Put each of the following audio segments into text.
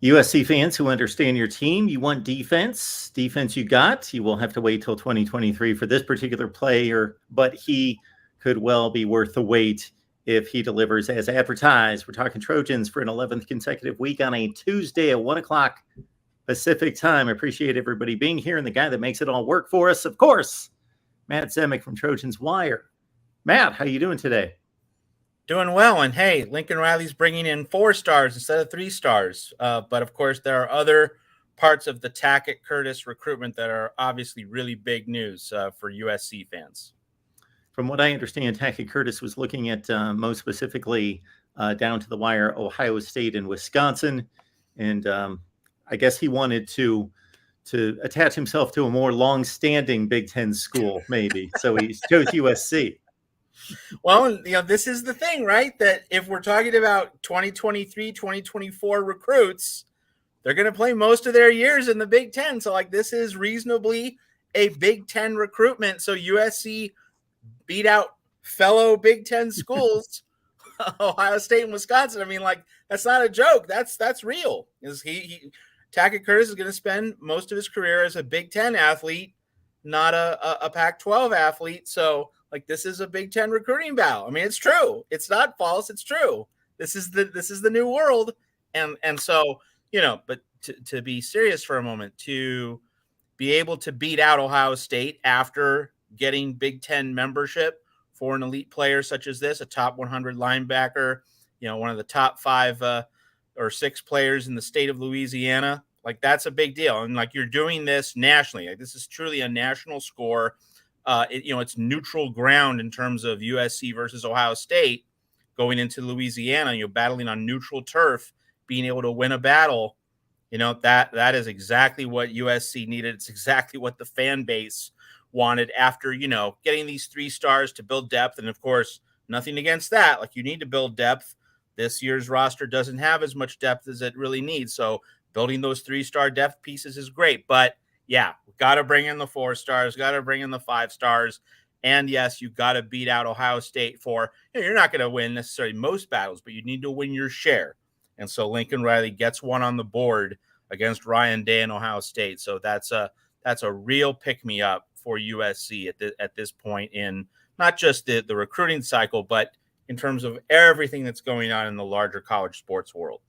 USC fans who understand your team, you want defense. Defense you got. You will have to wait till 2023 for this particular player, but he could well be worth the wait if he delivers as advertised. We're talking Trojans for an 11th consecutive week on a Tuesday at 1 o'clock Pacific time. I appreciate everybody being here and the guy that makes it all work for us, of course, Matt Zemek from Trojans Wire. Matt, how you doing today? Doing well, and hey, Lincoln Riley's bringing in 4 stars instead of 3 stars. But of course, there are other parts of the Tackett Curtis recruitment that are obviously really big news for USC fans. From what I understand, Tackett Curtis was looking at most specifically down to the wire, Ohio State and Wisconsin, and I guess he wanted to attach himself to a more long-standing Big Ten school, maybe. So he chose USC. Well, this is the thing, right? That if we're talking about 2023, 2024 recruits, they're going to play most of their years in the Big Ten. So, this is reasonably a Big Ten recruitment. So USC beat out fellow Big Ten schools, Ohio State and Wisconsin. I mean, that's not a joke. That's real. Tackett Curtis is going to spend most of his career as a Big Ten athlete, not a Pac-12 athlete. So, this is a Big Ten recruiting battle. I mean, it's true. It's not false. It's true. This is the new world. And so, but to be serious for a moment, to be able to beat out Ohio State after getting Big Ten membership for an elite player such as this, a top 100 linebacker, one of the top 5 or 6 players in the state of Louisiana, that's a big deal. And you're doing this nationally. This is truly a national score. It's neutral ground in terms of USC versus Ohio State going into Louisiana. You're battling on neutral turf, being able to win a battle. That is exactly what USC needed. It's exactly what the fan base wanted after, getting these 3 stars to build depth. And of course, nothing against that. You need to build depth. This year's roster doesn't have as much depth as it really needs. So building those 3-star depth pieces is great. But yeah, got to bring in the 4 stars, got to bring in the 5 stars. And yes, you got to beat out Ohio State for, you're not going to win necessarily most battles, but you need to win your share. And so Lincoln Riley gets one on the board against Ryan Day and Ohio State. So that's a real pick-me-up for USC at this point in not just the recruiting cycle, but in terms of everything that's going on in the larger college sports world.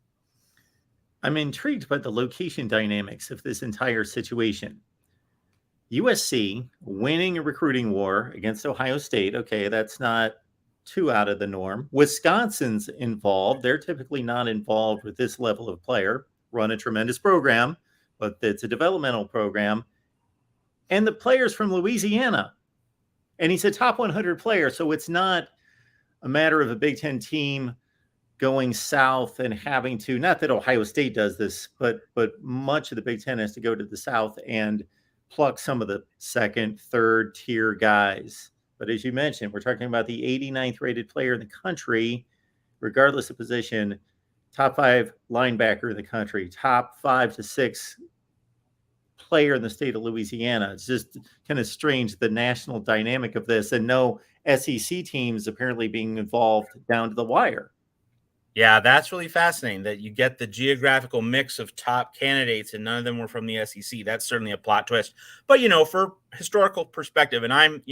I'm intrigued by the location dynamics of this entire situation. USC winning a recruiting war against Ohio State. Okay, that's not too out of the norm. Wisconsin's involved. They're typically not involved with this level of player. Run a tremendous program, but it's a developmental program. And the players from Louisiana. And he's a top 100 player, so it's not a matter of a Big Ten team going south and having to, not that Ohio State does this, but much of the Big Ten has to go to the south and pluck some of the 2nd, 3rd tier guys. But as you mentioned, we're talking about the 89th rated player in the country, regardless of position, top 5 linebacker in the country, top 5 to 6 player in the state of Louisiana. It's just kind of strange, the national dynamic of this, and no SEC teams apparently being involved down to the wire. Yeah, that's really fascinating that you get the geographical mix of top candidates and none of them were from the SEC. That's certainly a plot twist. But, for historical perspective, and I'm,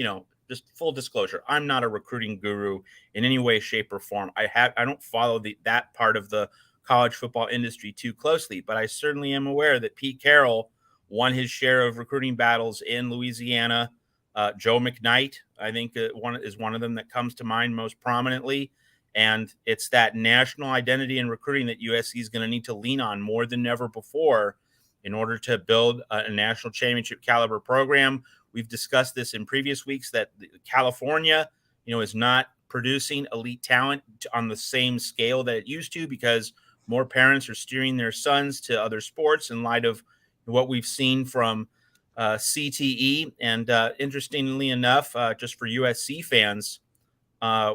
just full disclosure, I'm not a recruiting guru in any way, shape, or form. I don't follow that part of the college football industry too closely, but I certainly am aware that Pete Carroll won his share of recruiting battles in Louisiana. Joe McKnight, I think, is one of them that comes to mind most prominently. And it's that national identity and recruiting that USC is going to need to lean on more than ever before in order to build a national championship caliber program. We've discussed this in previous weeks that California, is not producing elite talent on the same scale that it used to because more parents are steering their sons to other sports in light of what we've seen from CTE. And interestingly enough, just for USC fans,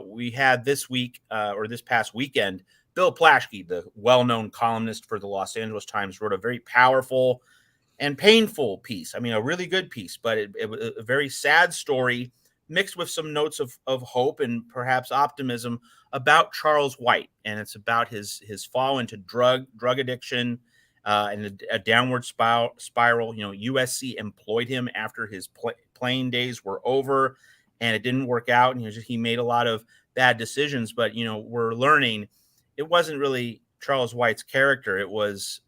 we had this week or this past weekend, Bill Plaschke, the well-known columnist for the Los Angeles Times, wrote a very powerful and painful piece. I mean, a really good piece, but it was a very sad story mixed with some notes of hope and perhaps optimism about Charles White. And it's about his fall into drug addiction and a downward spiral. USC employed him after his playing days were over, and it didn't work out. And he made a lot of bad decisions. But we're learning it wasn't really Charles White's character; it was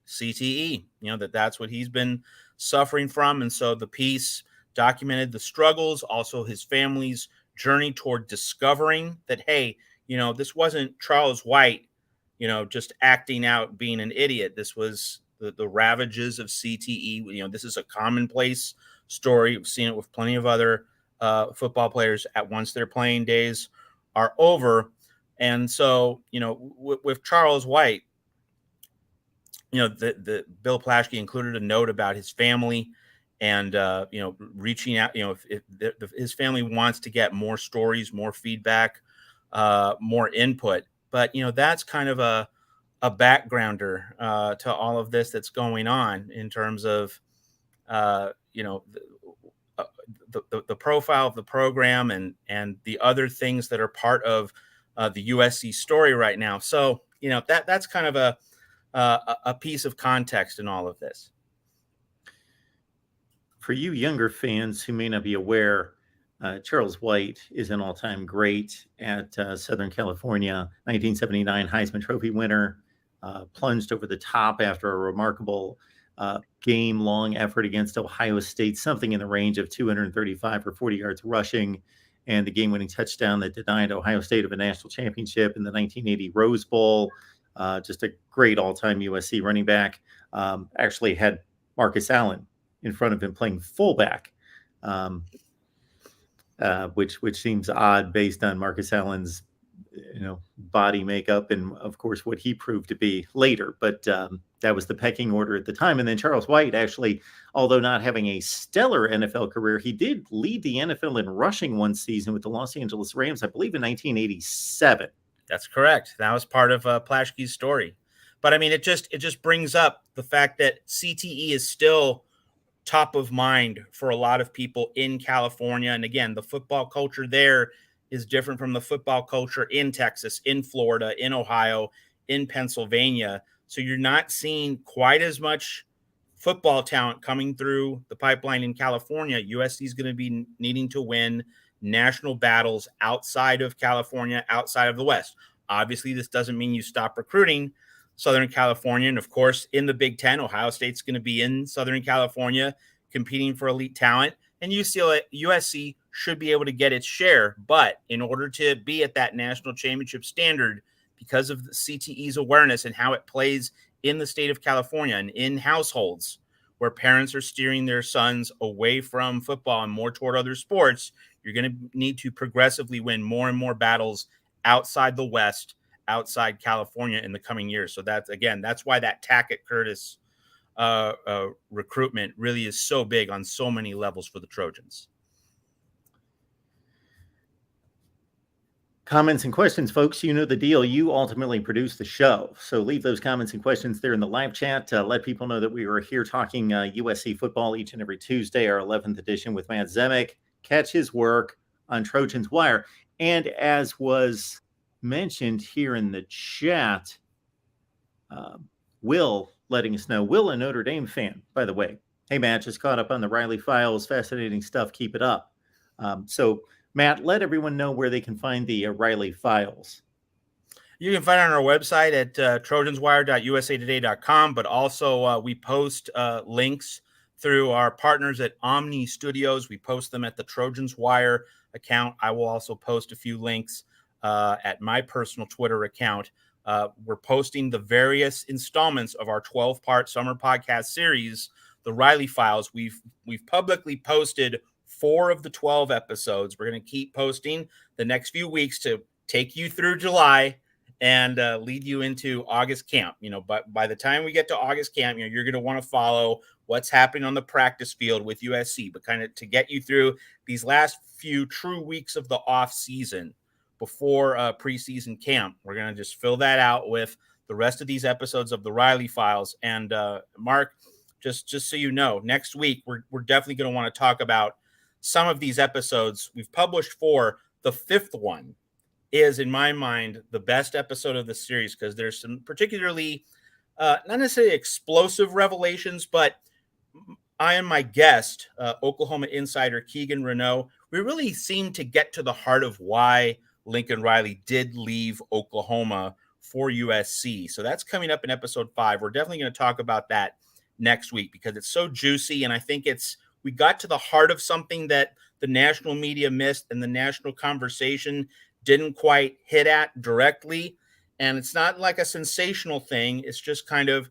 CTE. That's what he's been suffering from. And so the piece documented the struggles, also his family's journey toward discovering that, hey, this wasn't Charles White, just acting out being an idiot. This was the ravages of CTE. This is a commonplace story. We've seen it with plenty of other football players at once their playing days are over. And so, with Charles White, the Bill Plaschke included a note about his family and, reaching out, if his family wants to get more stories, more feedback, more input. But, that's kind of a backgrounder to all of this that's going on in terms of, the profile of the program and the other things that are part of the USC story right now. So, that's kind of a piece of context in all of this. For you younger fans who may not be aware, Charles White is an all-time great at Southern California, 1979 Heisman Trophy winner, plunged over the top after a remarkable game-long effort against Ohio State, something in the range of 235 or 40 yards rushing, and the game-winning touchdown that denied Ohio State of a national championship in the 1980 Rose Bowl. Just a great all-time USC running back. Actually had Marcus Allen in front of him playing fullback, which seems odd based on Marcus Allen's body makeup and, of course, what he proved to be later. But that was the pecking order at the time. And then Charles White, actually, although not having a stellar NFL career, he did lead the NFL in rushing one season with the Los Angeles Rams, I believe, in 1987. That's correct. That was part of Plaschke's story. But I mean, it just brings up the fact that CTE is still top of mind for a lot of people in California. And again, the football culture there is different from the football culture in Texas, in Florida, in Ohio, in Pennsylvania. So you're not seeing quite as much football talent coming through the pipeline in California. USC is going to be needing to win national battles outside of California, outside of the West. Obviously, this doesn't mean you stop recruiting Southern California. And of course, in the Big Ten, Ohio State's going to be in Southern California competing for elite talent. And USC should be able to get its share. But in order to be at that national championship standard, because of the CTE's awareness and how it plays in the state of California and in households where parents are steering their sons away from football and more toward other sports, you're going to need to progressively win more and more battles outside the West, outside California in the coming years. So that's why that Tackett Curtis recruitment really is so big on so many levels for the Trojans. Comments and questions, folks. You know the deal. You ultimately produce the show. So leave those comments and questions there in the live chat. Let people know that we are here talking USC football each and every Tuesday, our 11th edition with Matt Zemek. Catch his work on Trojans Wire. And as was mentioned here in the chat, Will letting us know, Will, a Notre Dame fan, by the way. Hey, Matt, just caught up on the Riley Files. Fascinating stuff. Keep it up. So, Matt, let everyone know where they can find the Riley Files. You can find it on our website at trojanswire.usatoday.com, but also we post links through our partners at Omni Studios. We post them at the Trojans Wire account. I will also post a few links at my personal Twitter account. We're posting the various installments of our 12-part summer podcast series, the Riley Files. We've publicly posted 4 of the 12 episodes. We're going to keep posting the next few weeks to take you through July and lead you into August camp. But by the time we get to August camp, you're going to want to follow what's happening on the practice field with USC, but kind of to get you through these last few true weeks of the off season before preseason camp. We're going to just fill that out with the rest of these episodes of the Riley Files. And Mark, just so you know, next week, we're definitely going to want to talk about some of these episodes. We've published 4. The 5th one is, in my mind, the best episode of the series because there's some particularly not necessarily explosive revelations, but I and my guest, Oklahoma insider Keegan Renault, we really seem to get to the heart of why Lincoln Riley did leave Oklahoma for USC. So that's coming up in episode 5. We're definitely going to talk about that next week because it's so juicy. And I think we got to the heart of something that the national media missed and the national conversation didn't quite hit at directly. And it's not like a sensational thing. It's just kind of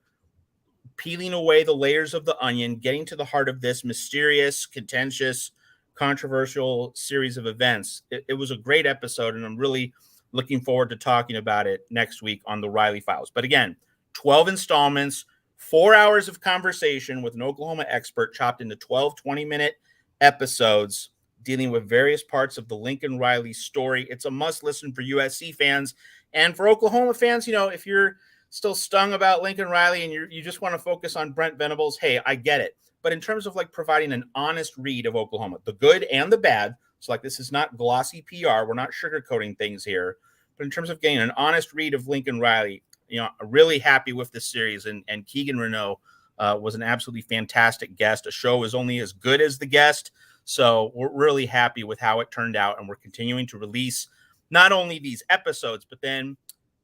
peeling away the layers of the onion, getting to the heart of this mysterious, contentious, controversial series of events. It was a great episode, and I'm really looking forward to talking about it next week on the Riley Files. But again, 12 installments, 4 hours of conversation with an Oklahoma expert chopped into 12 20-minute episodes dealing with various parts of the Lincoln Riley story. It's a must listen for USC fans. And for Oklahoma fans, if you're still stung about Lincoln Riley and you just want to focus on Brent Venables, hey, I get it. But in terms of like providing an honest read of Oklahoma, the good and the bad, so like this is not glossy PR, we're not sugarcoating things here, but in terms of getting an honest read of Lincoln Riley, I'm really happy with this series. And Keegan Renault was an absolutely fantastic guest. A show is only as good as the guest. So we're really happy with how it turned out. And we're continuing to release not only these episodes, but then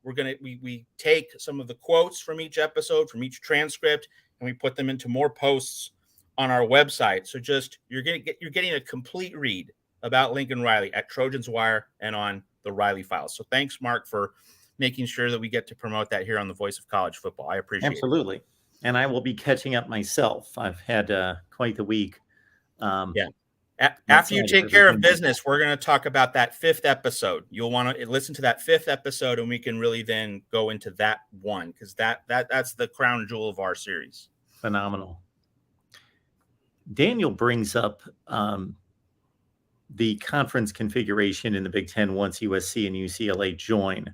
we take some of the quotes from each episode, from each transcript, and we put them into more posts on our website. So just you're getting a complete read about Lincoln Riley at Trojans Wire and on the Riley Files. So thanks, Mark, for making sure that we get to promote that here on the Voice of College Football. I appreciate it. Absolutely. And I will be catching up myself. I've had quite the week. After you take care of business, we're going to talk about that 5th episode. You'll want to listen to that 5th episode, and we can really then go into that one because that's the crown jewel of our series. Phenomenal. Daniel brings up the conference configuration in the Big Ten once USC and UCLA join.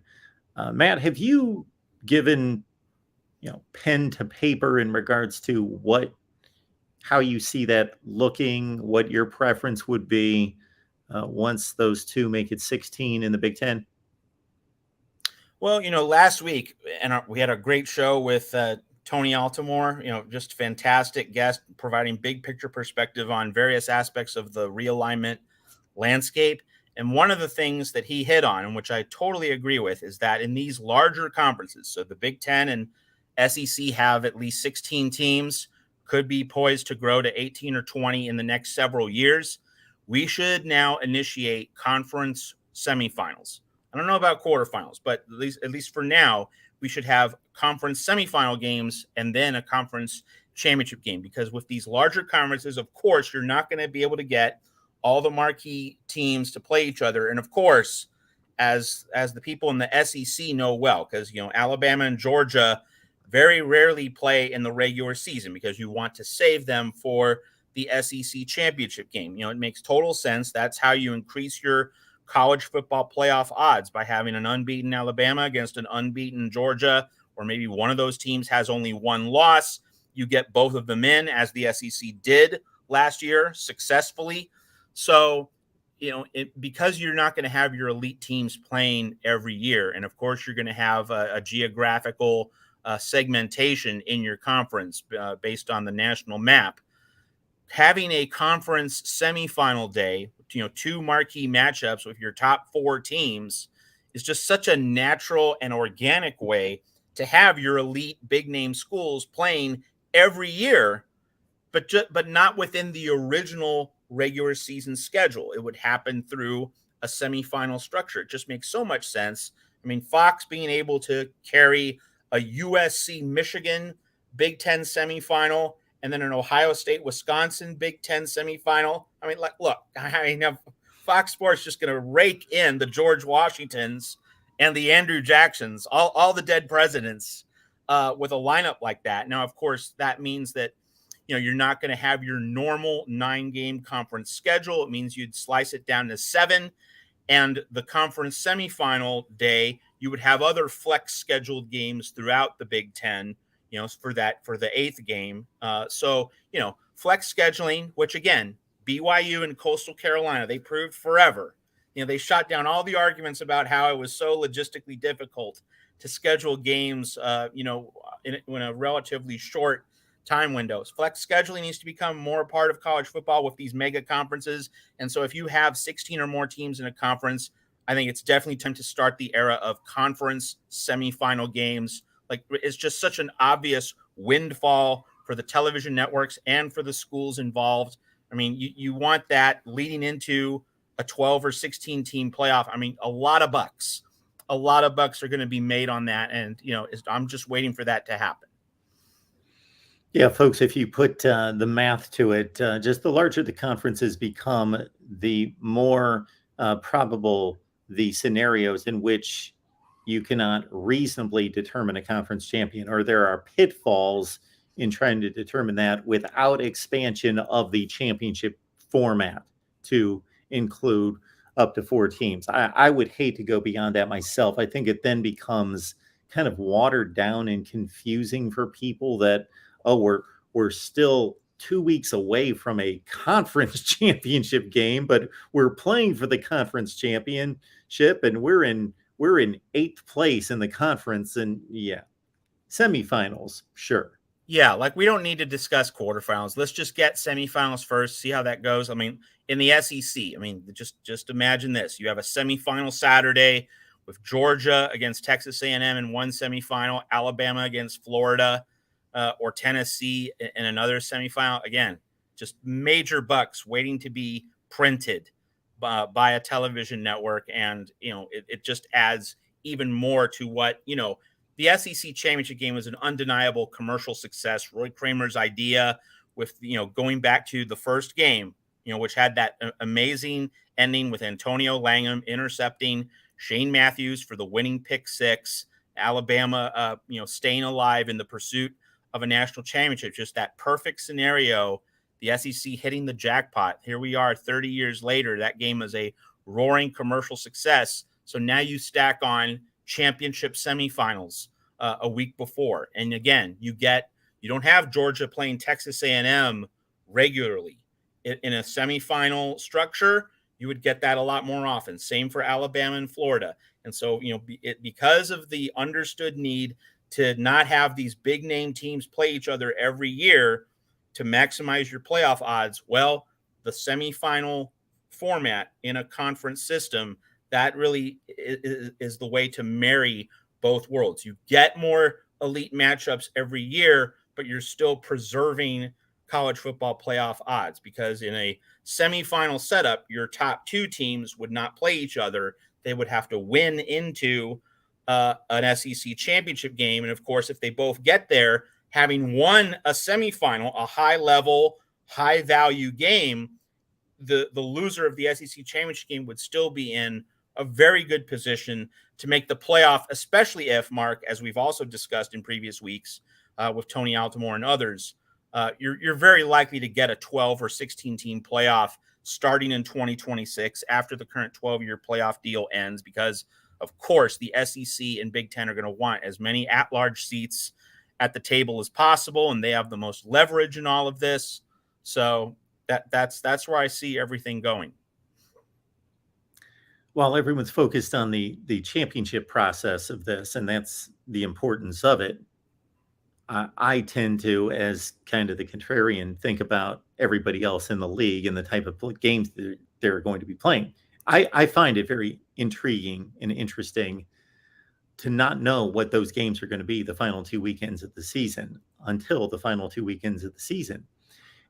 Matt, have you given pen to paper in regards to how you see that looking, what your preference would be once those two make it 16 in the Big Ten? Well, last week, and we had a great show with Tony Altimore, just fantastic guest, providing big picture perspective on various aspects of the realignment landscape. And one of the things that he hit on, and which I totally agree with, is that in these larger conferences, so the Big Ten and SEC have at least 16 teams, could be poised to grow to 18 or 20 in the next several years. We should now initiate conference semifinals. I don't know about quarterfinals, but at least for now, we should have conference semifinal games and then a conference championship game. Because with these larger conferences, of course, you're not going to be able to get all the marquee teams to play each other. And of course, as the people in the SEC know well, because Alabama and Georgia very rarely play in the regular season because you want to save them for the SEC championship game. It makes total sense. That's how you increase your college football playoff odds, by having an unbeaten Alabama against an unbeaten Georgia, or maybe one of those teams has only one loss. You get both of them in, as the SEC did last year successfully. So, because you're not going to have your elite teams playing every year, and of course you're going to have a geographical segmentation in your conference based on the national map, having a conference semifinal day, two marquee matchups with your top 4 teams is just such a natural and organic way to have your elite big name schools playing every year, but not within the original regular season schedule. It would happen through a semifinal structure. It just makes so much sense. I mean, Fox being able to carry a USC Michigan Big Ten semifinal and then an Ohio State Wisconsin Big Ten semifinal. I mean, look, Fox Sports just going to rake in the George Washingtons and the Andrew Jacksons, all the dead presidents with a lineup like that. Now, of course, that means that you're not going to have your normal 9-game conference schedule. It means you'd slice it down to 7. And the conference semifinal day, you would have other flex scheduled games throughout the Big Ten, for the 8th game. So, flex scheduling, which again, BYU and Coastal Carolina, they proved forever. They shot down all the arguments about how it was so logistically difficult to schedule games, in a relatively short time windows. Flex scheduling needs to become more a part of college football with these mega conferences. And so if you have 16 or more teams in a conference, I think it's definitely time to start the era of conference semifinal games. Like, it's just such an obvious windfall for the television networks and for the schools involved. I mean, you want that leading into a 12 or 16 team playoff. I mean, a lot of bucks are going to be made on that. And, I'm just waiting for that to happen. Yeah, folks, if you put the math to it, just the larger the conferences become, the more probable the scenarios in which you cannot reasonably determine a conference champion, or there are pitfalls in trying to determine that without expansion of the championship format to include up to 4 teams. I would hate to go beyond that myself. I think it then becomes kind of watered down and confusing for people that, oh, we're still 2 weeks away from a conference championship game, but we're playing for the conference championship, and we're in 8th place in the conference, and semifinals, sure. Yeah, like, we don't need to discuss quarterfinals. Let's just get semifinals first, see how that goes. I mean, in the SEC, I mean, just imagine this: you have a semifinal Saturday with Georgia against Texas A&M in one semifinal, Alabama against Florida, or Tennessee in another semifinal. Again, just major bucks waiting to be printed by a television network. And, it just adds even more to what, the SEC championship game was an undeniable commercial success. Roy Kramer's idea with, going back to the first game, which had that amazing ending with Antonio Langham intercepting Shane Matthews for the winning pick six, Alabama, staying alive in the pursuit of a national championship. Just that perfect scenario, the SEC hitting the jackpot. Here we are 30 years later. That game is a roaring commercial success. So now you stack on championship semifinals a week before. And again, you don't have Georgia playing Texas A&M regularly. In a semifinal structure, you would get that a lot more often. Same for Alabama and Florida. And so, because of the understood need to not have these big name teams play each other every year to maximize your playoff odds, well, the semifinal format in a conference system, that really is the way to marry both worlds. You get more elite matchups every year, but you're still preserving college football playoff odds, because in a semifinal setup, your top 2 teams would not play each other. They would have to win into an SEC championship game. And of course, if they both get there, having won a semifinal, a high level, high value game, the loser of the SEC championship game would still be in a very good position to make the playoff, especially if, Mark, as we've also discussed in previous weeks with Tony Altimore and others, you're very likely to get a 12 or 16 team playoff starting in 2026 after the current 12-year playoff deal ends, because, of course, the SEC and Big Ten are going to want as many at-large seats at the table as possible, and they have the most leverage in all of this. So that's where I see everything going. While everyone's focused on the championship process of this, and that's the importance of it, I tend to, as kind of the contrarian, think about everybody else in the league and the type of games that they're going to be playing. I find it very intriguing and interesting to not know what those games are going to be the final 2 weekends of the season until the final 2 weekends of the season.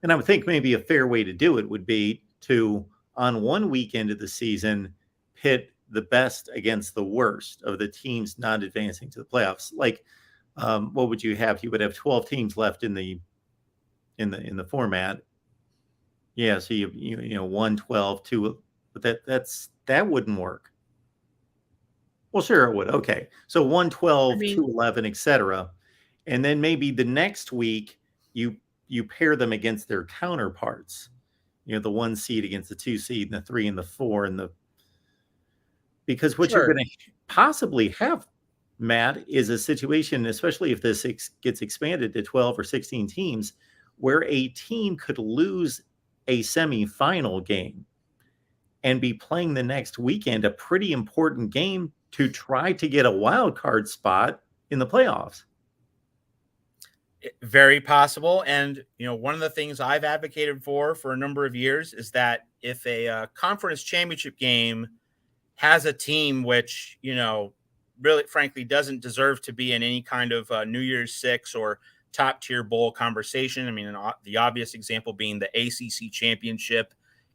And I would think maybe a fair way to do it would be to, on one weekend of the season, pit the best against the worst of the teams not advancing to the playoffs. Like, what would you have? You would have 12 teams left in the format. Yeah, so you 1, 12, 2, but that wouldn't work. Well, sure it would. Okay, so 1, 12, 2, 11, etc. And then maybe the next week you pair them against their counterparts. The 1 seed against the 2 seed, and the 3 and the 4, because what you're going to possibly have, Matt, is a situation, especially if this gets expanded to 12 or 16 teams, where a team could lose a semifinal game and be playing the next weekend a pretty important game to try to get a wild card spot in the playoffs. Very possible. And, one of the things I've advocated for a number of years is that if a conference championship game has a team which, really frankly doesn't deserve to be in any kind of New Year's Six or top tier bowl conversation. I mean, the obvious example being the ACC championship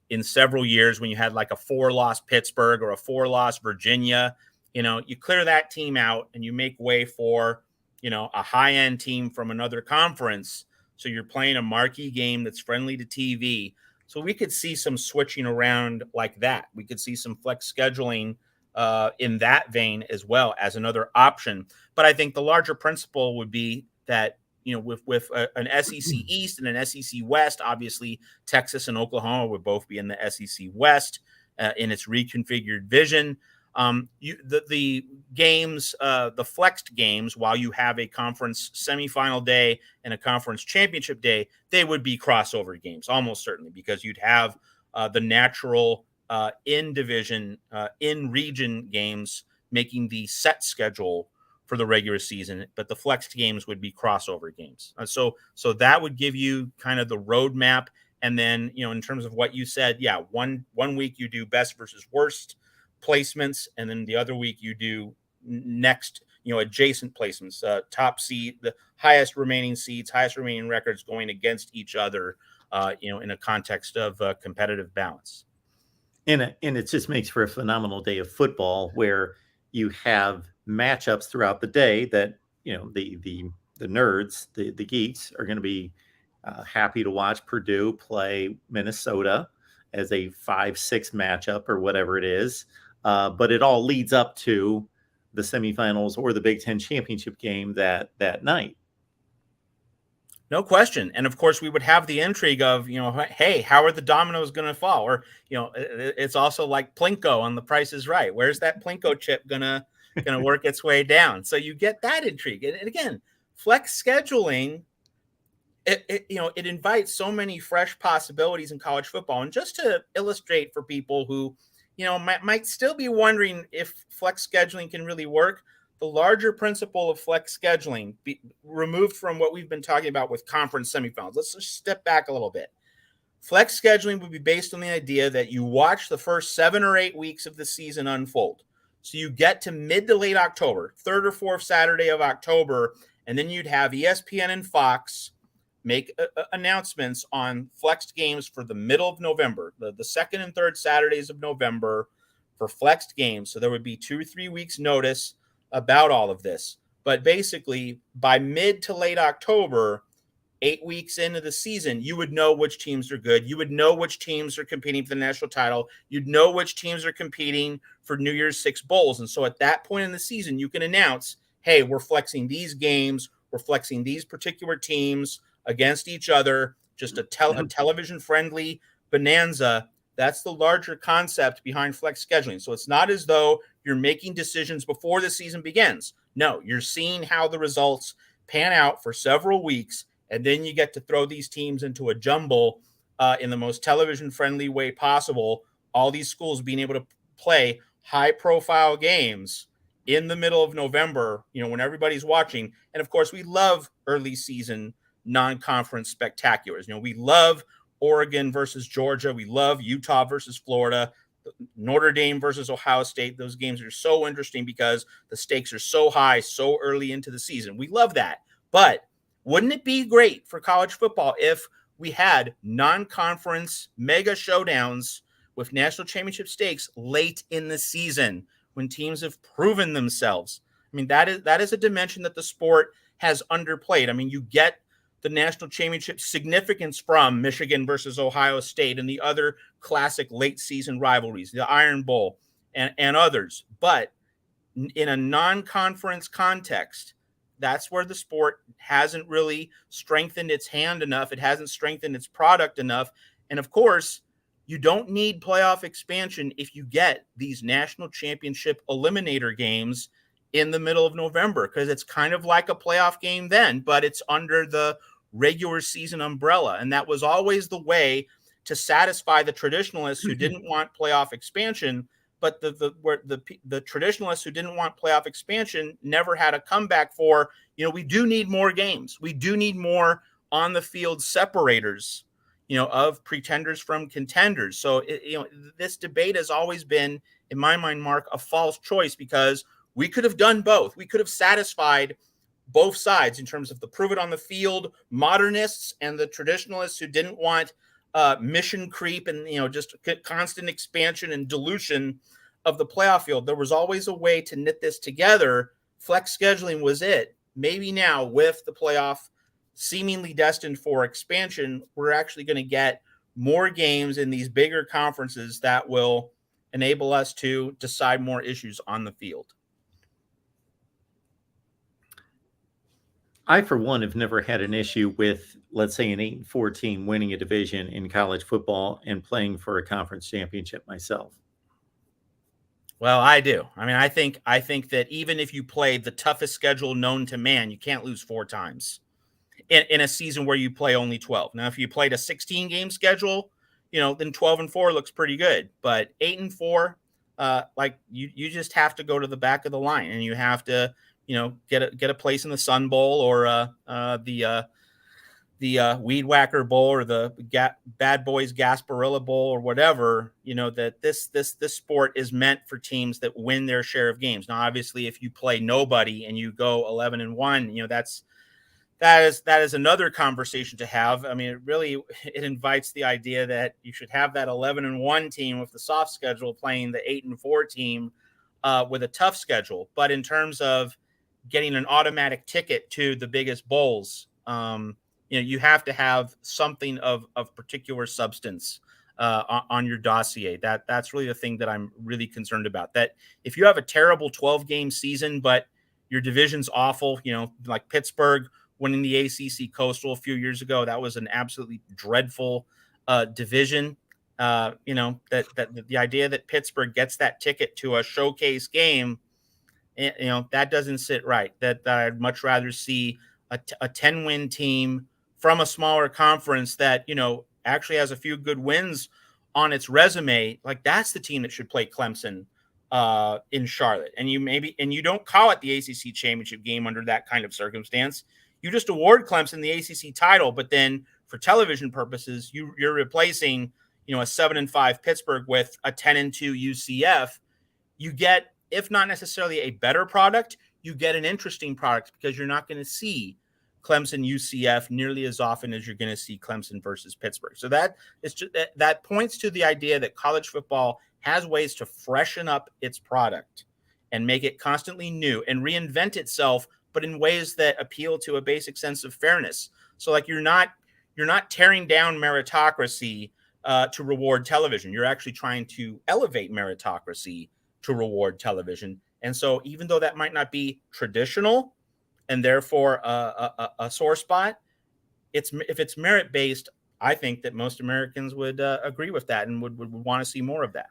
in several years when you had like a 4-loss Pittsburgh or a 4-loss Virginia. You clear that team out and you make way for, a high end team from another conference. So you're playing a marquee game that's friendly to TV. So we could see some switching around like that. We could see some flex scheduling in that vein as well as another option. But I think the larger principle would be that, with an SEC East and an SEC West, obviously Texas and Oklahoma would both be in the SEC West in its reconfigured vision. The games, the flexed games, while you have a conference semifinal day and a conference championship day, they would be crossover games almost certainly, because you'd have the natural in division, in region games making the set schedule for the regular season, but the flexed games would be crossover games. So that would give you kind of the roadmap. And then, in terms of what you said, yeah, one week you do best versus worst placements, and then the other week you do next, adjacent placements, top seed, the highest remaining seeds, highest remaining records going against each other, in a context of competitive balance. And it just makes for a phenomenal day of football where you have matchups throughout the day that, the nerds, the geeks are going to be happy to watch Purdue play Minnesota as a 5-6 matchup or whatever it is. But it all leads up to the semifinals or the Big Ten championship game that night. No question. And of course, we would have the intrigue of, hey, how are the dominoes going to fall? Or, it's also like Plinko on The Price is Right. Where's that Plinko chip gonna work its way down? So you get that intrigue. And again, flex scheduling, it invites so many fresh possibilities in college football. And just to illustrate for people who, might still be wondering if flex scheduling can really work, the larger principle of flex scheduling, removed from what we've been talking about with conference semifinals. Let's just step back a little bit. Flex scheduling would be based on the idea that you watch the first 7 or 8 weeks of the season unfold. So you get to mid to late October, 3rd or 4th Saturday of October, and then you'd have ESPN and Fox make announcements on flexed games for the middle of November, the 2nd and 3rd Saturdays of November for flexed games. So there would be 2 or 3 weeks notice about all of this. But basically, by mid to late October, 8 weeks into the season, you would know which teams are good. You would know which teams are competing for the national title. You'd know which teams are competing for New Year's Six bowls. And so at that point in the season, you can announce, hey, we're flexing these games. We're flexing these particular teams against each other. Just a television-friendly bonanza. That's the larger concept behind flex scheduling. So it's not as though you're making decisions before the season begins. No, you're seeing how the results pan out for several weeks, and then you get to throw these teams into a jumble in the most television-friendly way possible. All these schools being able to play high-profile games in the middle of November, when everybody's watching. And, of course, we love early season non-conference spectaculars. We love Oregon versus Georgia. We love Utah versus Florida, Notre Dame versus Ohio State. Those games are so interesting because the stakes are so high so early into the season. We love that. But wouldn't it be great for college football if we had non-conference mega showdowns with national championship stakes late in the season when teams have proven themselves? I mean, that is a dimension that the sport has underplayed. I mean, you get the national championship significance from Michigan versus Ohio State and the other classic late season rivalries, the Iron Bowl and others. But in a non-conference context, that's where the sport hasn't really strengthened its hand enough. It hasn't strengthened its product enough. And of course, you don't need playoff expansion if you get these national championship eliminator games in the middle of November, because it's kind of like a playoff game then, but it's under the regular season umbrella. And that was always the way to satisfy the traditionalists who didn't want playoff expansion but the traditionalists who didn't want playoff expansion never had a comeback for, we do need more games. We do need more on the field separators, of pretenders from contenders. So, this debate has always been, in my mind, Mark, a false choice, because we could have done both. We could have satisfied both sides in terms of the prove it on the field modernists and the traditionalists who didn't want mission creep and just constant expansion and dilution of the playoff field. There was always a way to knit this together. Flex scheduling was it. Maybe now, with the playoff seemingly destined for expansion, we're actually going to get more games in these bigger conferences that will enable us to decide more issues on the field. I, for one, have never had an issue with, let's say, an 8-4 team winning a division in college football and playing for a conference championship myself. Well, I do. I mean, I think that even if you played the toughest schedule known to man, you can't lose 4 times in a season where you play only 12. Now, if you played a 16-game schedule, then 12-4 looks pretty good. But 8-4, you just have to go to the back of the line, and you have to, get a place in the Sun Bowl or the Weed Whacker Bowl or the Bad Boys Gasparilla Bowl or whatever. That this sport is meant for teams that win their share of games. Now, obviously, if you play nobody and you go 11-1, that is another conversation to have. I mean, it invites the idea that you should have that 11-1 team with the soft schedule playing the 8-4 team with a tough schedule. But in terms of getting an automatic ticket to the biggest bowls, you have to have something of particular substance on your dossier. That's really the thing that I'm really concerned about. That if you have a terrible 12-game season, but your division's awful, like Pittsburgh winning the ACC Coastal a few years ago, that was an absolutely dreadful division. That the idea that Pittsburgh gets that ticket to a showcase game, that doesn't sit right. That I'd much rather see a 10-win team from a smaller conference that, actually has a few good wins on its resume. Like, that's the team that should play Clemson in Charlotte. And you don't call it the ACC championship game under that kind of circumstance. You just award Clemson the ACC title, but then for television purposes, you're replacing, a 7-5 Pittsburgh with a 10-2 UCF. You get, if not necessarily a better product, you get an interesting product, because you're not going to see Clemson UCF nearly as often as you're going to see Clemson versus Pittsburgh. So that points to the idea that college football has ways to freshen up its product and make it constantly new and reinvent itself, but in ways that appeal to a basic sense of fairness. So, like, you're not tearing down meritocracy to reward television. You're actually trying to elevate meritocracy to reward television. And so, even though that might not be traditional and therefore a sore spot, if it's merit based, I think that most Americans would agree with that and would want to see more of that.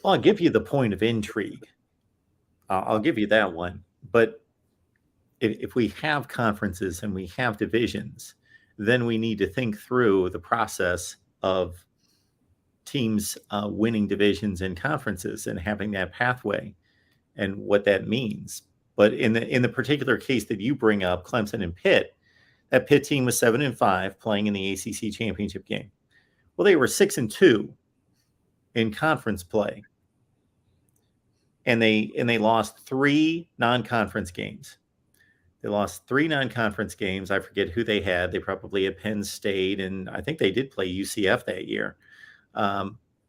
Well, I'll give you the point of intrigue. I'll give you that one. But if we have conferences and we have divisions, then we need to think through the process of teams winning divisions and conferences and having that pathway and what that means. But in the particular case that you bring up, Clemson and Pitt, that Pitt team was 7-5 playing in the ACC championship game. Well, they were 6-2 in conference play, and they lost 3 non-conference games. They lost 3 non-conference games. I forget who they had. They probably had Penn State, and I think they did play UCF that year.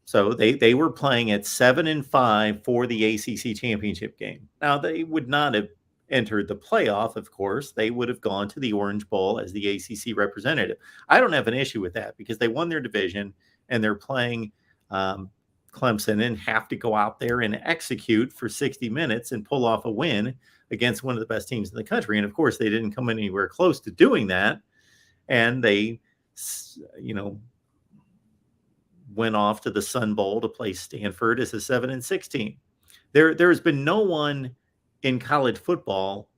So they were playing at 7-5 for the ACC championship game. Now, they would not have entered the playoff, of course. They would have gone to the Orange Bowl as the ACC representative. I don't have an issue with that, because they won their division and they're playing Clemson and have to go out there and execute for 60 minutes and pull off a win against one of the best teams in the country. And of course, they didn't come anywhere close to doing that. And they, went off to the Sun Bowl to play Stanford as a 7-6 team. There's been no one in college football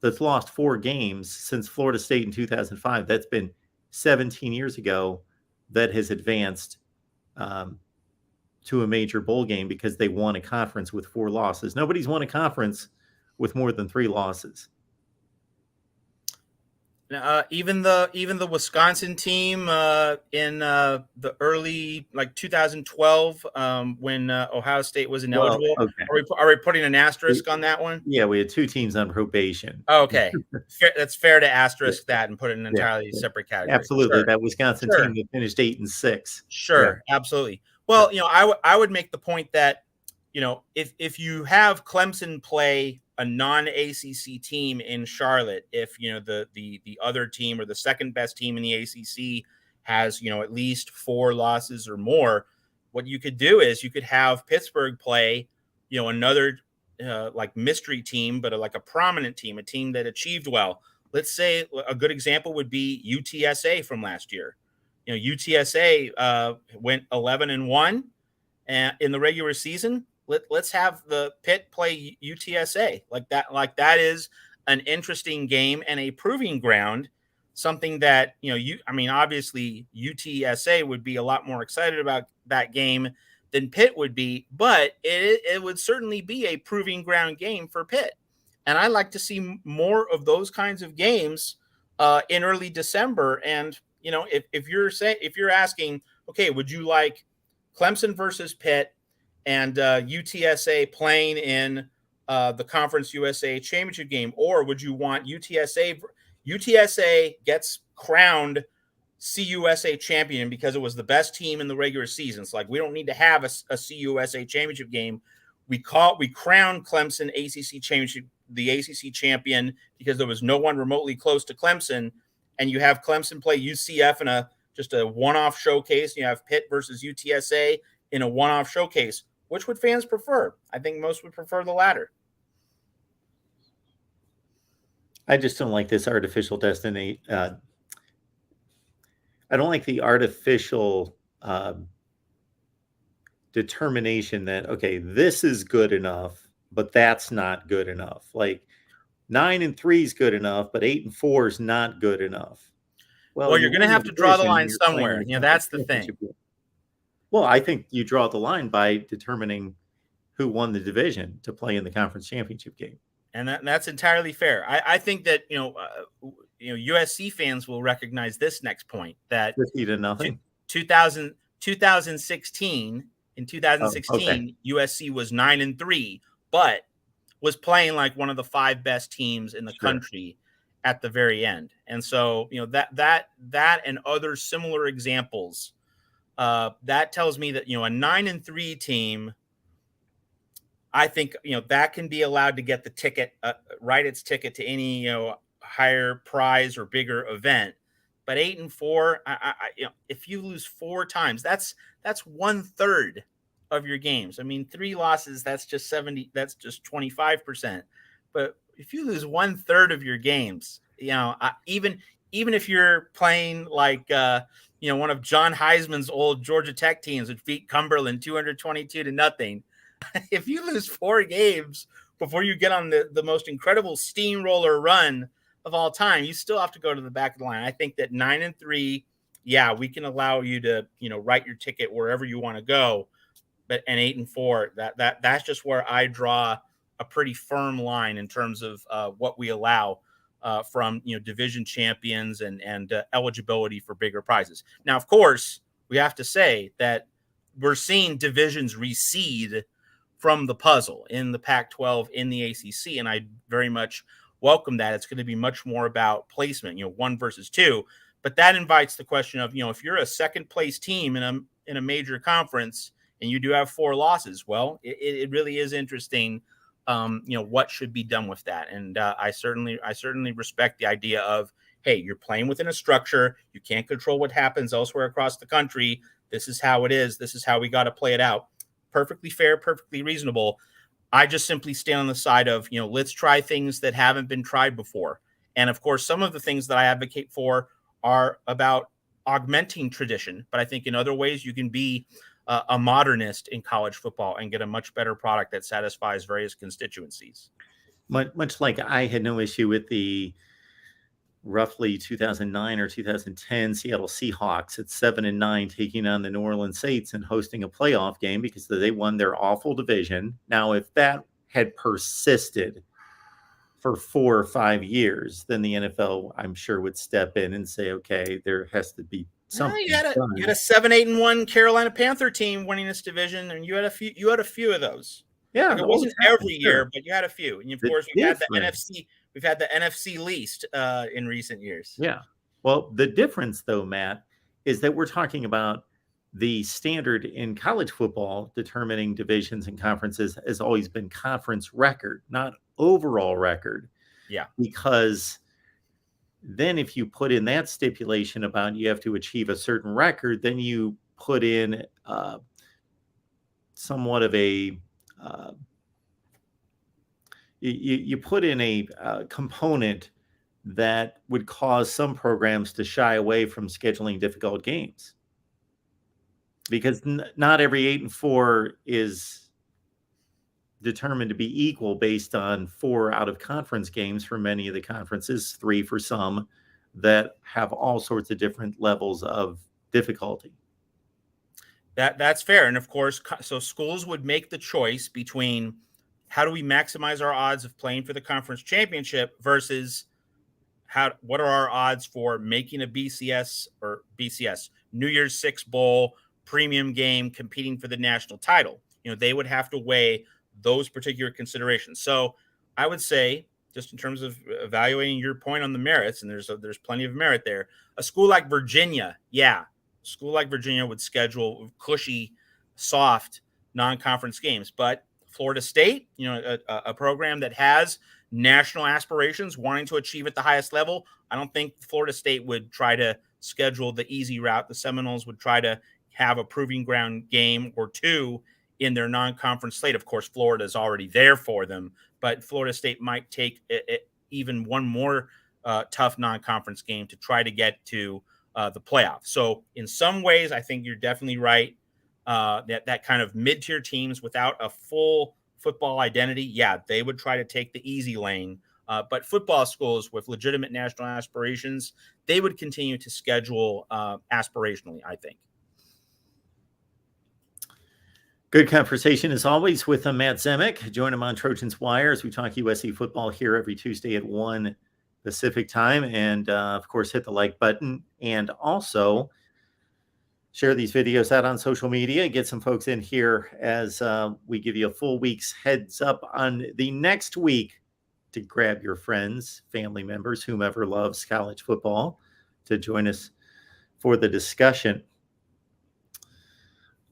that's lost 4 games since Florida State in 2005. That's been 17 years ago, that has advanced to a major bowl game because they won a conference with 4 losses. Nobody's won a conference with more than 3 losses. Even the Wisconsin team in the early 2012 when Ohio State was ineligible. Well, okay. Are we putting an asterisk on that one? Yeah, we had 2 teams on probation. Oh, okay, that's fair to asterisk that and put it in an entirely separate category. Absolutely, sure. that Wisconsin team that finished 8-6. Sure, absolutely. Well, I would make the point that if you have Clemson play a non-ACC team in Charlotte, if the other team or the second best team in the ACC has at least 4 losses or more, what you could do is you could have Pittsburgh play another mystery team, but a prominent team, a team that achieved well. Let's say a good example would be UTSA from last year. UTSA went 11-1 in the regular season. Let's have the Pitt play UTSA like that. Like that is an interesting game and a proving ground. Something that obviously UTSA would be a lot more excited about that game than Pitt would be, but it would certainly be a proving ground game for Pitt. And I like to see more of those kinds of games in early December. And if you're asking, okay, would you like Clemson versus Pitt and UTSA playing in the Conference USA Championship game, or would you want UTSA gets crowned CUSA champion because it was the best team in the regular season? It's like we don't need to have a CUSA championship game. We crowned Clemson the ACC champion because there was no one remotely close to Clemson, and you have Clemson play UCF in just a one-off showcase. You have Pitt versus UTSA in a one-off showcase. Which would fans prefer? I think most would prefer the latter. I just don't like this artificial destiny. I don't like the artificial determination that, okay, this is good enough, but that's not good enough. Like 9-3 is good enough, but 8-4 is not good enough. Well, you're going to have to draw the line somewhere. That's the thing. Well, I think you draw the line by determining who won the division to play in the conference championship game. And that's entirely fair. I think that, USC fans will recognize this next point that 50-0. 2016, USC was 9-3, but was playing like one of the 5 best teams in the country at the very end. And so, that and other similar examples, that tells me that, a 9-3 team, I think, that can be allowed to get the ticket, write its ticket to any, higher prize or bigger event. But 8-4, if you lose 4 times, that's 1/3 of your games. I mean, 3 losses, that's just 70, that's just 25%. But if you lose 1/3 of your games, even if you're playing like, one of John Heisman's old Georgia Tech teams that beat Cumberland 222-0, if you lose 4 games before you get on the most incredible steamroller run of all time, you still have to go to the back of the line. I think that 9-3, we can allow you to, write your ticket wherever you want to go. But 8-4, that's just where I draw a pretty firm line in terms of what we allow from division champions and eligibility for bigger prizes. Now, of course, we have to say that we're seeing divisions recede from the puzzle in the Pac-12, in the ACC, and I very much welcome that. It's going to be much more about placement, 1 versus 2. But that invites the question of, if you're a second place team in a major conference and you do have 4 losses, well, it really is interesting, what should be done with that. And I certainly respect the idea of, hey, you're playing within a structure. You can't control what happens elsewhere across the country. This is how it is. This is how we got to play it out. Perfectly fair, perfectly reasonable. I just simply stand on the side of, let's try things that haven't been tried before. And of course, some of the things that I advocate for are about augmenting tradition. But I think in other ways, you can be a modernist in college football and get a much better product that satisfies various constituencies. Much like I had no issue with the roughly 2009 or 2010 Seattle Seahawks at 7-9, taking on the New Orleans Saints and hosting a playoff game because they won their awful division. Now, if that had persisted for 4 or 5 years, then the NFL, I'm sure, would step in and say, okay, there has to be something You had a done. 7-8-1 Carolina Panther team winning this division, and you had a few of those. Yeah, Like, it wasn't every year, but you had a few. And of course, we've had the NFC least in recent years. Yeah. Well, the difference, though, Matt, is that we're talking about the standard in college football determining divisions and conferences has always been conference record, not overall record. Yeah. Because then if you put in that stipulation about you have to achieve a certain record, then you put in somewhat of a you put in a component that would cause some programs to shy away from scheduling difficult games, because not every 8-4 is determined to be equal based on 4 out of conference games for many of the conferences, 3 for some, that have all sorts of different levels of difficulty. That's fair. And of course, so schools would make the choice between how do we maximize our odds of playing for the conference championship versus what are our odds for making a BCS New Year's Six Bowl premium game, competing for the national title. They would have to weigh those particular considerations. So I would say, just in terms of evaluating your point on the merits, and there's plenty of merit there, a school like Virginia, would schedule cushy, soft non-conference games. But Florida State, a program that has national aspirations, wanting to achieve at the highest level, I don't think Florida State would try to schedule the easy route. The Seminoles would try to have a proving ground game or two in their non-conference slate. Of course, Florida is already there for them, but Florida State might take even one more tough non-conference game to try to get to the playoffs. So in some ways, I think you're definitely right. That kind of mid-tier teams without a full football identity, they would try to take the easy lane. But football schools with legitimate national aspirations, they would continue to schedule aspirationally, I think. Good conversation as always with Matt Zemek. Join him on Trojans Wire as we talk USC football here every Tuesday at 1 Pacific time. And of course, hit the like button, and also share these videos out on social media. Get some folks in here as we give you a full week's heads up on the next week to grab your friends, family members, whomever loves college football to join us for the discussion.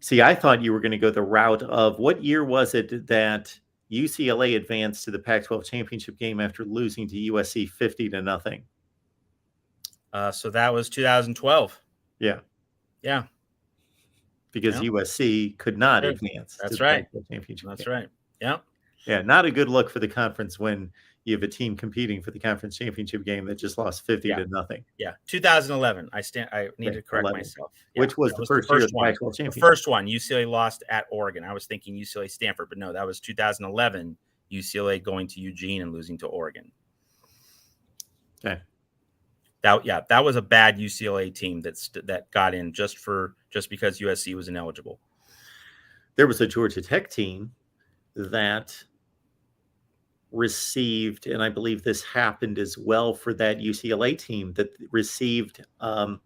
See, I thought you were going to go the route of what year was it that UCLA advanced to the Pac-12 championship game after losing to USC 50-0? So that was 2012. Yeah. Yeah. Because USC could not advance. That's to right. The championship That's game. right. Yeah. Yeah. Not a good look for the conference when you have a team competing for the conference championship game that just lost 50-0. Yeah. 2011. I need to correct myself. Which was the first year of the Pac-12 championship. The first one, UCLA lost at Oregon. I was thinking UCLA Stanford, but no, that was 2011. UCLA going to Eugene and losing to Oregon. Okay. That was a bad UCLA team that got in just because USC was ineligible. There was a Georgia Tech team that received, and I believe this happened as well for that UCLA team, that received a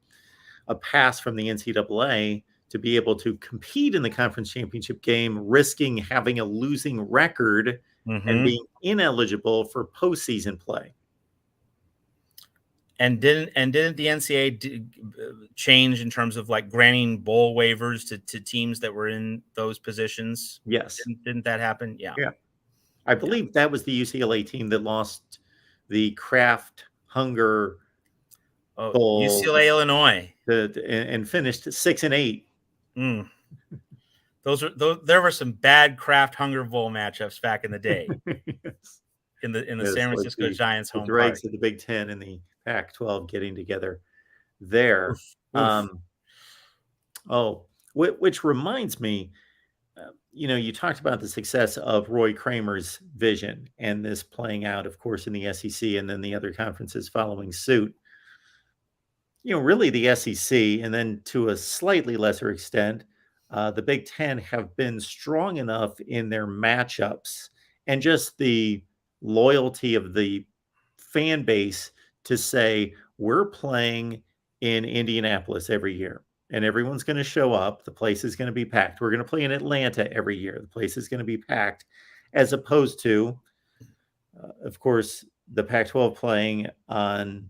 pass from the NCAA to be able to compete in the conference championship game, risking having a losing record and being ineligible for postseason play. And didn't the NCAA change in terms of like granting bowl waivers to teams that were in those positions? Yes. Didn't that happen? Yeah. I believe that was the UCLA team that lost the Kraft Hunger Bowl. UCLA, Illinois. And finished 6-8. There were some bad Kraft Hunger Bowl matchups back in the day. Yes. In the San Francisco Giants home Dregs party. of the Big Ten and the Pac-12 getting together there. Oof. Which reminds me, you talked about the success of Roy Kramer's vision and this playing out, of course, in the SEC and then the other conferences following suit. Really the SEC, and then to a slightly lesser extent, the Big Ten have been strong enough in their matchups and just the loyalty of the fan base to say, we're playing in Indianapolis every year and everyone's going to show up. The place is going to be packed. We're going to play in Atlanta every year. The place is going to be packed, as opposed to, of course, the Pac-12 playing on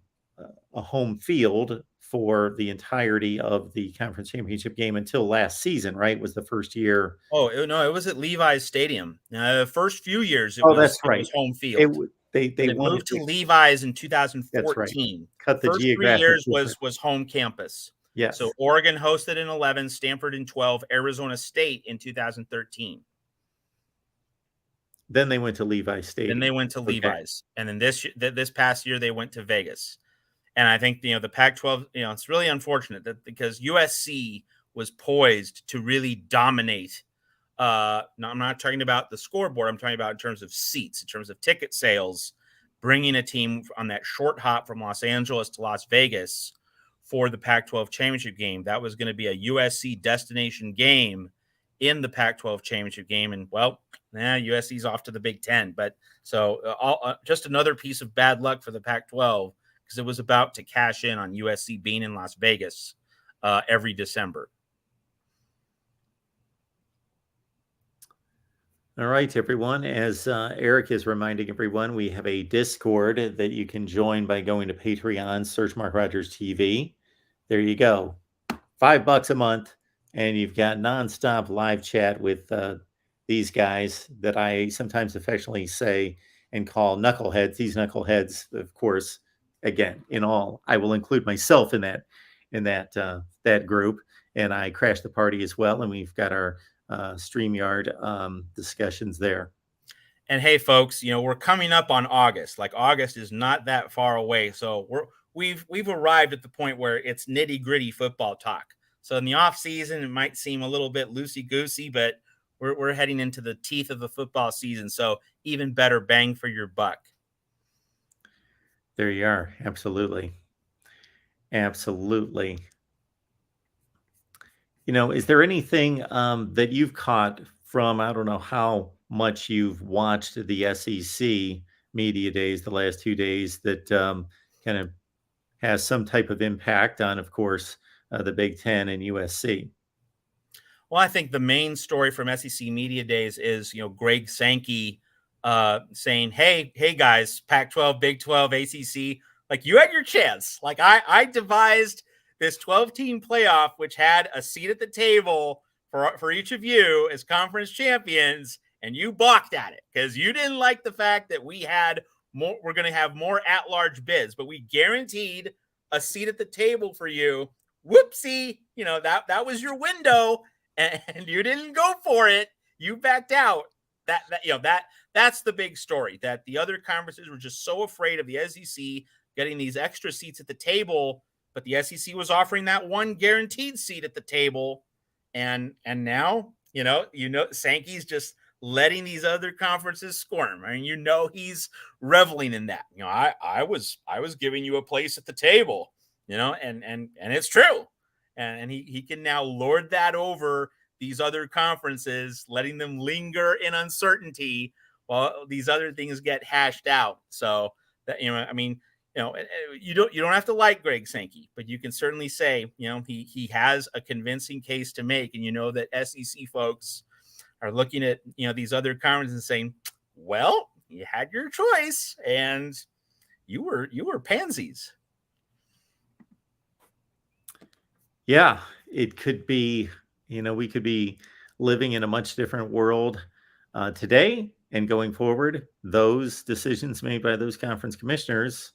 a home field for the entirety of the conference championship game until last season, right? Was the first year. Oh, no, it was at Levi's Stadium. The first few years it That's right. was home field. They moved to Levi's in 2014. That's right. Cut the first 3 geographic years difference. was home campus. Yes. So Oregon hosted in 11, Stanford in 12, Arizona State in 2013. Then they went to Levi's Stadium. Then they went to Levi's. And then this past year they went to Vegas. And I think, the Pac-12, it's really unfortunate that because USC was poised to really dominate. No, I'm not talking about the scoreboard. I'm talking about in terms of seats, in terms of ticket sales, bringing a team on that short hop from Los Angeles to Las Vegas for the Pac-12 championship game. That was going to be a USC destination game in the Pac-12 championship game. And USC's off to the Big Ten. But so just another piece of bad luck for the Pac-12 because it was about to cash in on USC being in Las Vegas every December. All right, everyone. As Eric is reminding everyone, we have a Discord that you can join by going to Patreon, search MarkRogersTV. There you go. $5 a month, and you've got nonstop live chat with these guys that I sometimes affectionately say and call knuckleheads. These knuckleheads, of course, again, in all, I will include myself in that group, and I crash the party as well. And we've got our StreamYard discussions there. And hey, folks, we're coming up on August. Like August is not that far away, so we've arrived at the point where it's nitty gritty football talk. So in the off season, it might seem a little bit loosey goosey, but we're heading into the teeth of the football season. So even better bang for your buck. There you are. Absolutely. Absolutely. Is there anything that you've caught from, I don't know how much you've watched the SEC media days the last 2 days that kind of has some type of impact on, of course, the Big Ten and USC? Well, I think the main story from SEC media days is, Greg Sankey saying, hey guys, Pac-12, Big 12, ACC, like you had your chance. Like I devised this 12-team playoff, which had a seat at the table for each of you as conference champions, and you balked at it because you didn't like the fact that we're going to have more at-large bids, but we guaranteed a seat at the table for you. Whoopsie, that was your window, and you didn't go for it. You backed out. That's the big story, that the other conferences were just so afraid of the SEC getting these extra seats at the table, but the SEC was offering that one guaranteed seat at the table. And now, Sankey's just letting these other conferences squirm. I mean, he's reveling in that. I was giving you a place at the table, and it's true. And he can now lord that over these other conferences, letting them linger in uncertainty while these other things get hashed out. So that, you don't have to like Greg Sankey, but you can certainly say, he has a convincing case to make. And that SEC folks are looking at, these other conferences and saying, well, you had your choice and you were pansies. Yeah, it could be, we could be living in a much different world today and going forward. Those decisions made by those conference commissioners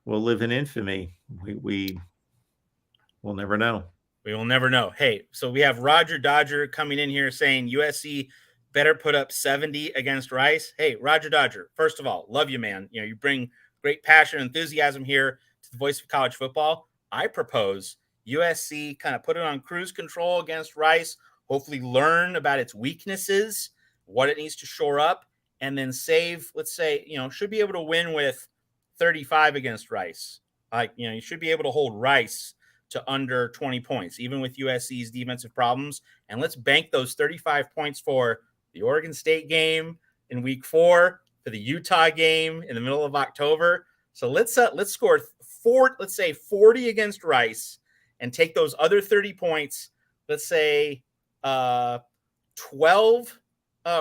will live in infamy. We will never know. We will never know. Hey, so we have Roger Dodger coming in here saying USC better put up 70 against Rice. Hey, Roger Dodger, first of all, love you, man. You bring great passion and enthusiasm here to the voice of college football. I propose USC kind of put it on cruise control against Rice, hopefully learn about its weaknesses, what it needs to shore up, and then save, let's say, should be able to win with 35 against Rice. You should be able to hold Rice to under 20 points, even with USC's defensive problems. And let's bank those 35 points for the Oregon State game in week 4, for the Utah game in the middle of October. So let's score let's say 40 against Rice and take those other 30 points. Let's say 12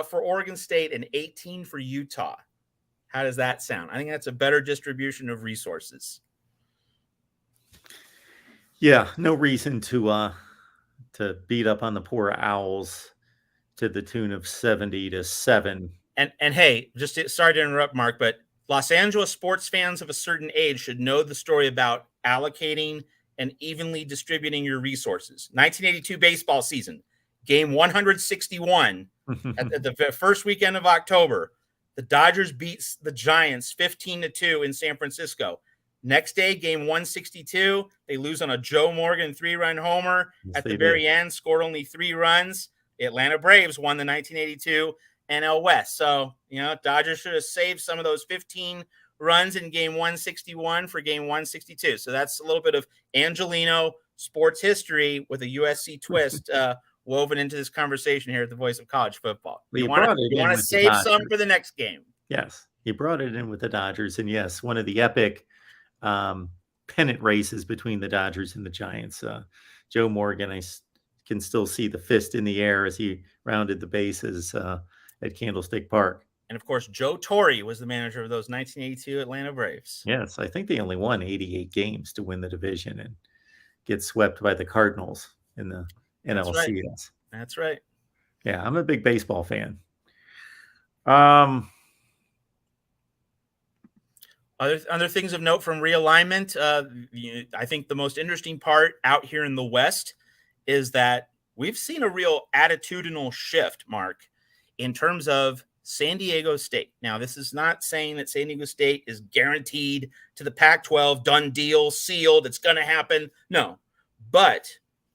for Oregon State and 18 for Utah. How does that sound? I think that's a better distribution of resources. Yeah, no reason to beat up on the poor Owls to the tune of 70-7. And hey, sorry to interrupt, Mark, but Los Angeles sports fans of a certain age should know the story about allocating and evenly distributing your resources. 1982 baseball season, game 161 at the first weekend of October. The Dodgers beat the Giants 15-2 in San Francisco. Next day, game 162, they lose on a Joe Morgan 3-run homer. At the very end, scored only 3 runs. The Atlanta Braves won the 1982 NL West. So, Dodgers should have saved some of those 15 runs in game 161 for game 162. So that's a little bit of Angelino sports history with a USC twist woven into this conversation here at the Voice of College Football. You want to save some for the next game. Yes, he brought it in with the Dodgers. And yes, one of the epic pennant races between the Dodgers and the Giants. Joe Morgan, I can still see the fist in the air as he rounded the bases at Candlestick Park. And of course, Joe Torre was the manager of those 1982 Atlanta Braves. Yes, I think they only won 88 games to win the division and get swept by the Cardinals in the NLCS. That's right. Yeah, I'm a big baseball fan. Other things of note from realignment, I think the most interesting part out here in the West is that we've seen a real attitudinal shift, Mark, in terms of San Diego State. Now, this is not saying that San Diego State is guaranteed to the Pac-12, done deal, sealed, it's going to happen. No, but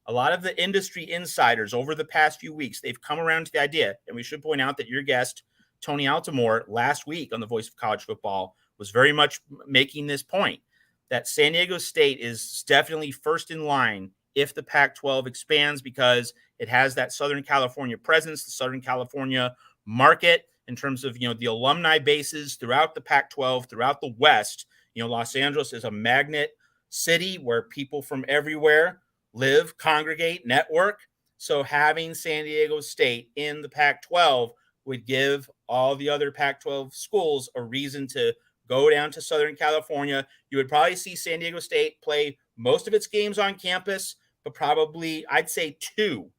a lot of the industry insiders over the past few weeks, they've come around to the idea, and we should point out that your guest, Tony Altimore, last week on the Voice of College Football was very much making this point that San Diego State is definitely first in line if the Pac-12 expands because it has that Southern California presence, the Southern California market in terms of, the alumni bases throughout the Pac-12, throughout the West. Los Angeles is a magnet city where people from everywhere live, congregate, network. So having San Diego State in the Pac-12 would give all the other Pac-12 schools a reason to go down to Southern California. You would probably see San Diego State play most of its games on campus, but probably, I'd say 2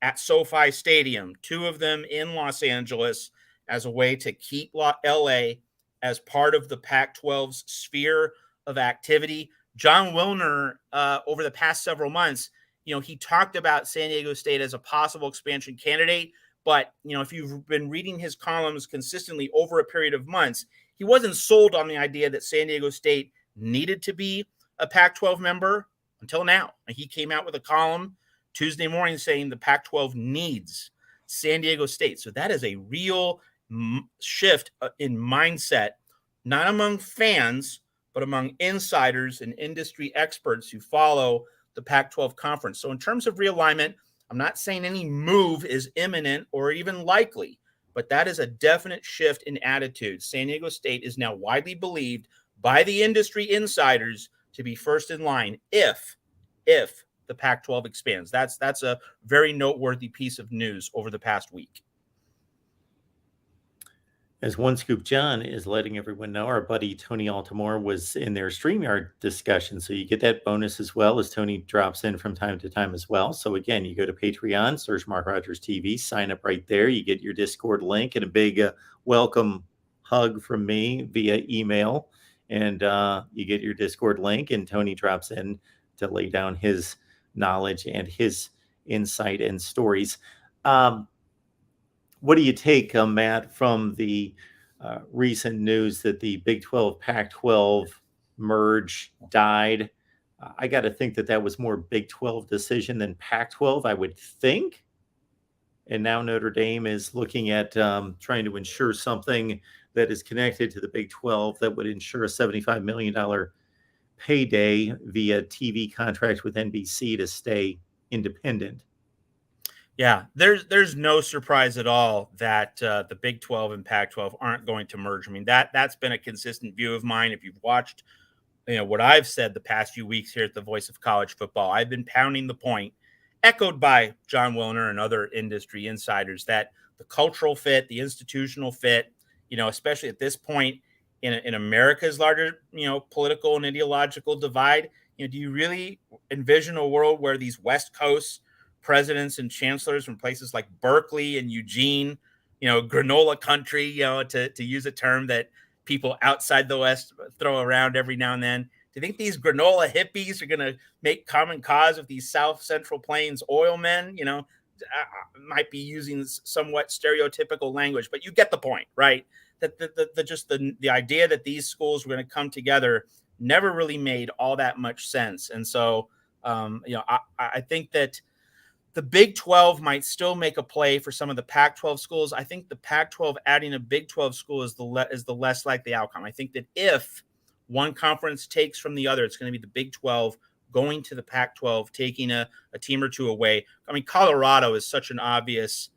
at SoFi Stadium, 2 of them in Los Angeles as a way to keep LA as part of the Pac-12's sphere of activity. John Wilner, over the past several months, he talked about San Diego State as a possible expansion candidate. But, if you've been reading his columns consistently over a period of months, he wasn't sold on the idea that San Diego State needed to be a Pac-12 member until now. And he came out with a column Tuesday morning saying the Pac-12 needs San Diego State. So that is a real shift in mindset, not among fans, but among insiders and industry experts who follow the Pac-12 conference. So in terms of realignment, I'm not saying any move is imminent or even likely, but that is a definite shift in attitude. San Diego State is now widely believed by the industry insiders to be first in line if the Pac-12 expands. That's a very noteworthy piece of news over the past week. As One Scoop John is letting everyone know, our buddy Tony Altimore was in their StreamYard discussion. So you get that bonus as well as Tony drops in from time to time as well. So again, you go to Patreon, search MarkRogersTV, sign up right there. You get your Discord link and a big welcome hug from me via email. And you get your Discord link and Tony drops in to lay down his knowledge and his insight and stories. What do you take, Matt, from the recent news that the Big 12 Pac-12 merge died? I got to think that was more Big 12 decision than Pac-12, I would think. And now Notre Dame is looking at trying to ensure something that is connected to the Big 12 that would ensure a $75 million payday via TV contract with NBC to stay independent. Yeah, there's no surprise at all that the Big 12 and Pac-12 aren't going to merge. I mean, that's been a consistent view of mine. If you've watched, what I've said the past few weeks here at the Voice of College Football, I've been pounding the point, echoed by John Wilner and other industry insiders, that the cultural fit, the institutional fit, especially at this point in America's larger, political and ideological divide, do you really envision a world where these West Coast presidents and chancellors from places like Berkeley and Eugene, granola country, to use a term that people outside the West throw around every now and then. Do you think these granola hippies are going to make common cause with these South Central Plains oil men? Might be using somewhat stereotypical language, but you get the point, right? That the idea that these schools were going to come together never really made all that much sense. And so, I think that the Big 12 might still make a play for some of the Pac-12 schools. I think the Pac-12 adding a Big 12 school is the less likely outcome. I think that if one conference takes from the other, it's going to be the Big 12 going to the Pac-12, taking a team or two away. I mean, Colorado is such an obvious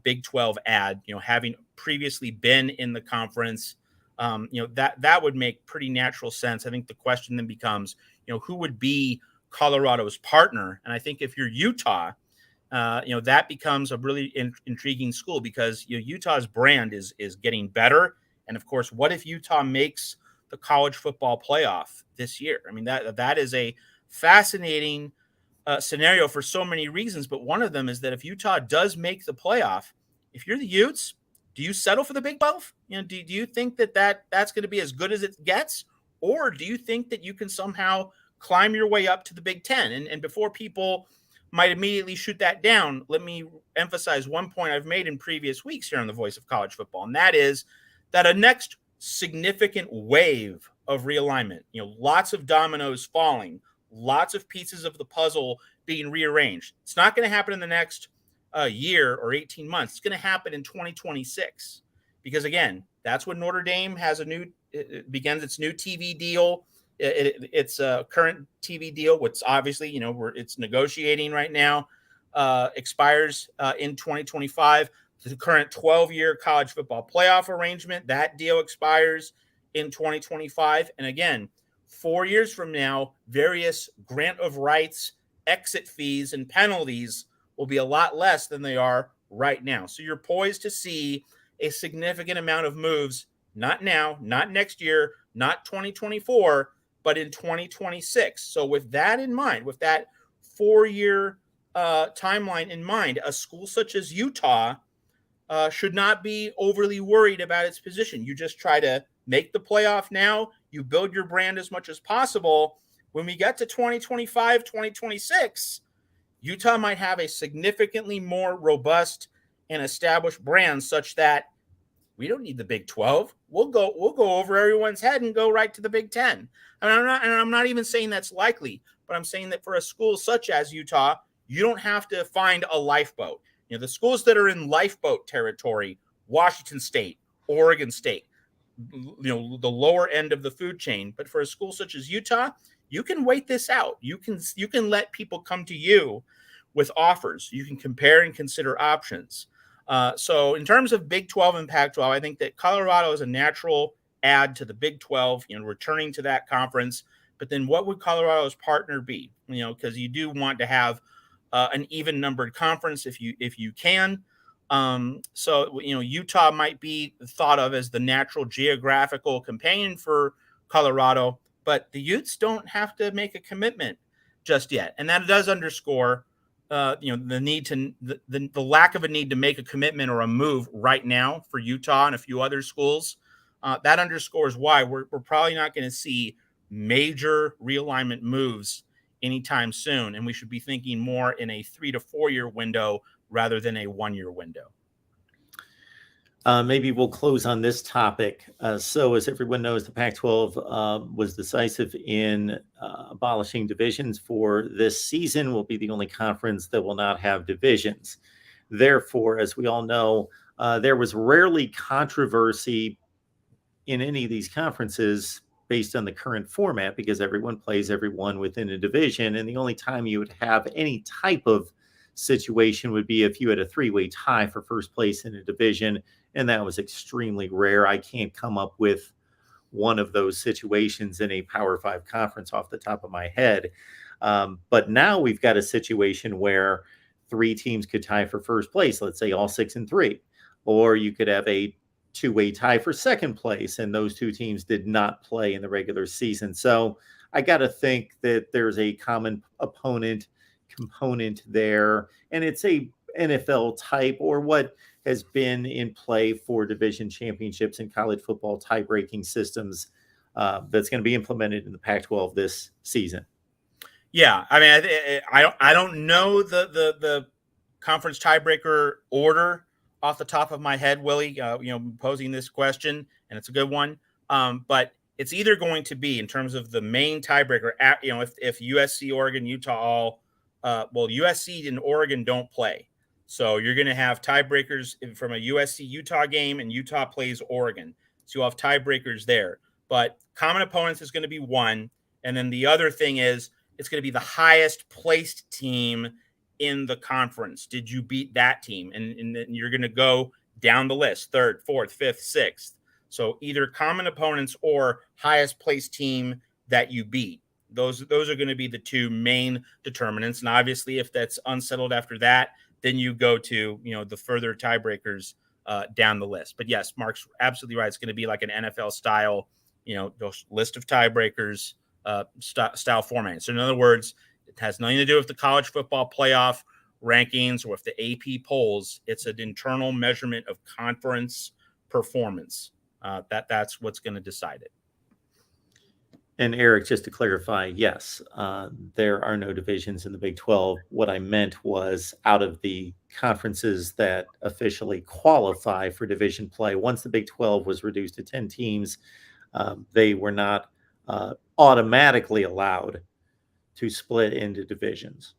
Big 12 add, having previously been in the conference, that would make pretty natural sense. I think the question then becomes, who would be Colorado's partner? And I think if you're Utah, that becomes a really intriguing school, because Utah's brand is getting better. And of course, what if Utah makes the college football playoff this year? I mean, that is a fascinating scenario for so many reasons. But one of them is that if Utah does make the playoff, if you're the Utes, do you settle for the Big 12? Do you think that's going to be as good as it gets? Or do you think that you can somehow climb your way up to the Big 10? And before people might immediately shoot that down, let me emphasize one point I've made in previous weeks here on the Voice of College Football, and that is that a next significant wave of realignment, lots of dominoes falling, lots of pieces of the puzzle being rearranged. It's not going to happen in the next year or 18 months. It's going to happen in 2026, because again, that's when Notre Dame begins its new TV deal. Its current TV deal, which obviously, it's negotiating right now, expires in 2025. The current 12-year college football playoff arrangement, that deal expires in 2025. And again, 4 years from now, various grant of rights, exit fees, and penalties will be a lot less than they are right now. So you're poised to see a significant amount of moves, not now, not next year, not 2024, but in 2026. So with that in mind, with that 4-year timeline in mind, a school such as Utah should not be overly worried about its position. You just try to make the playoff now. You build your brand as much as possible. When we get to 2025, 2026, Utah might have a significantly more robust and established brand, such that we don't need the Big 12. We'll go over everyone's head and go right to the Big 10. And I'm not even saying that's likely, but I'm saying that for a school such as Utah, you don't have to find a lifeboat. The schools that are in lifeboat territory, Washington State, Oregon State, the lower end of the food chain. But for a school such as Utah, you can wait this out. You can let people come to you with offers. You can compare and consider options. So in terms of Big 12 and Pac-12, I think that Colorado is a natural add to the Big 12, returning to that conference. But then what would Colorado's partner be? Because you do want to have an even numbered conference if you can. So Utah might be thought of as the natural geographical companion for Colorado, but the Utes don't have to make a commitment just yet. And that does underscore the need to the lack of a need to make a commitment or a move right now for Utah and a few other schools. That underscores why we're probably not going to see major realignment moves anytime soon, and we should be thinking more in a 3 to 4 year window rather than a 1 year window. Maybe we'll close on this topic. So as everyone knows, the Pac-12 was decisive in abolishing divisions for this season. Will be the only conference that will not have divisions. Therefore, as we all know, there was rarely controversy in any of these conferences based on the current format, because everyone plays everyone within a division. And the only time you would have any type of situation would be if you had a three-way tie for first place in a division. And that was extremely rare. I can't come up with one of those situations in a Power 5 conference off the top of my head. But now we've got a situation where three teams could tie for first place, let's say all 6-3, or you could have a two-way tie for second place, and those two teams did not play in the regular season. So I got to think that there's a common opponent component there, and it's a NFL type, or what has been in play for division championships in college football tie-breaking systems that's going to be implemented in the Pac-12 this season. Yeah, I mean, I don't know the conference tiebreaker order off the top of my head, Willie. Posing this question, and it's a good one. But it's either going to be in terms of the main tiebreaker. If USC, Oregon, Utah all, USC and Oregon don't play, so you're going to have tiebreakers from a USC Utah game, and Utah plays Oregon, so you'll have tiebreakers there. But common opponents is going to be one, and then the other thing is, it's going to be the highest placed team in the conference. Did you beat that team? And then you're going to go down the list, third, fourth, fifth, sixth. So either common opponents or highest placed team that you beat. Those are going to be the two main determinants. And obviously, if that's unsettled after that, then you go to, the further tiebreakers down the list. But yes, Mark's absolutely right. It's going to be like an NFL style, those list of tiebreakers style format. So in other words, it has nothing to do with the college football playoff rankings or with the AP polls. It's an internal measurement of conference performance. That's what's going to decide it. And Eric, just to clarify, yes, there are no divisions in the Big 12. What I meant was, out of the conferences that officially qualify for division play, once the Big 12 was reduced to 10 teams, they were not automatically allowed to split into divisions.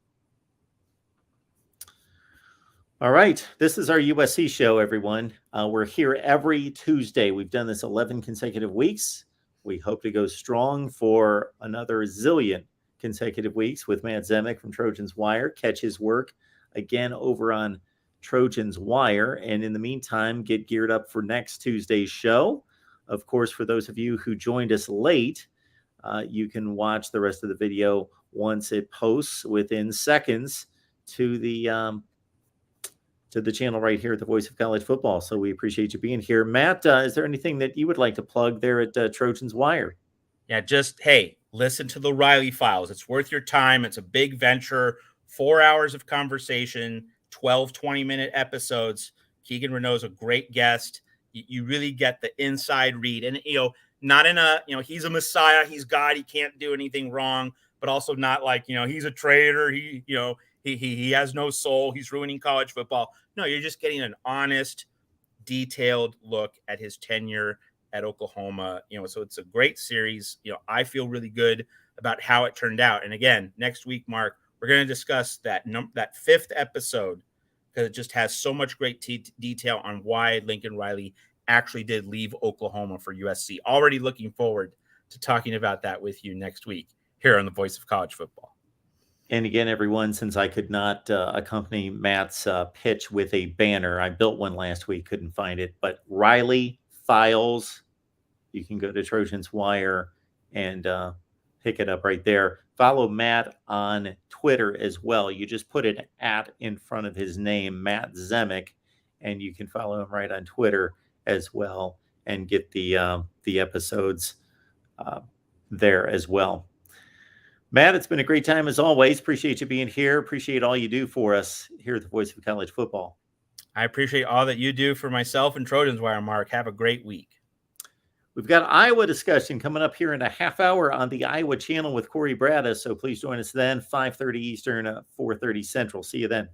All right, this is our USC show, everyone. We're here every Tuesday. We've done this 11 consecutive weeks. We hope to go strong for another zillion consecutive weeks with Matt Zemek from Trojans Wire. Catch his work again over on Trojans Wire. And in the meantime, get geared up for next Tuesday's show. Of course, for those of you who joined us late, you can watch the rest of the video once it posts within seconds to the channel right here at the Voice of College Football. So we appreciate you being here. Matt, is there anything that you would like to plug there at Trojans Wire? Yeah, hey, listen to the Riley Files. It's worth your time. It's a big venture, 4 hours of conversation, 12, 20-minute episodes. Keegan Renault's a great guest. You really get the inside read. And, not in a, he's a messiah, he's God, he can't do anything wrong, but also not like, he's a traitor, he has no soul, he's ruining college football. No, you're just getting an honest, detailed look at his tenure at Oklahoma. So it's a great series. I feel really good about how it turned out. And again, next week, Mark, we're going to discuss that fifth episode, because it just has so much great detail on why Lincoln Riley actually did leave Oklahoma for USC. Already looking forward to talking about that with you next week here on the Voice of College Football. And again, everyone, since I could not accompany Matt's pitch with a banner, I built one last week, couldn't find it, but Riley Files, you can go to Trojans Wire and pick it up right there. Follow Matt on Twitter as well. You just put an @ in front of his name, Matt Zemek, and you can follow him right on Twitter as well and get the episodes there as well. Matt, it's been a great time as always. Appreciate you being here. Appreciate all you do for us here at the Voice of College Football. I appreciate all that you do for myself and Trojans Wire, Mark. Have a great week. We've got Iowa discussion coming up here in a half hour on the Iowa channel with Corey Bradis. So please join us then, 5:30 Eastern, 4:30 Central. See you then.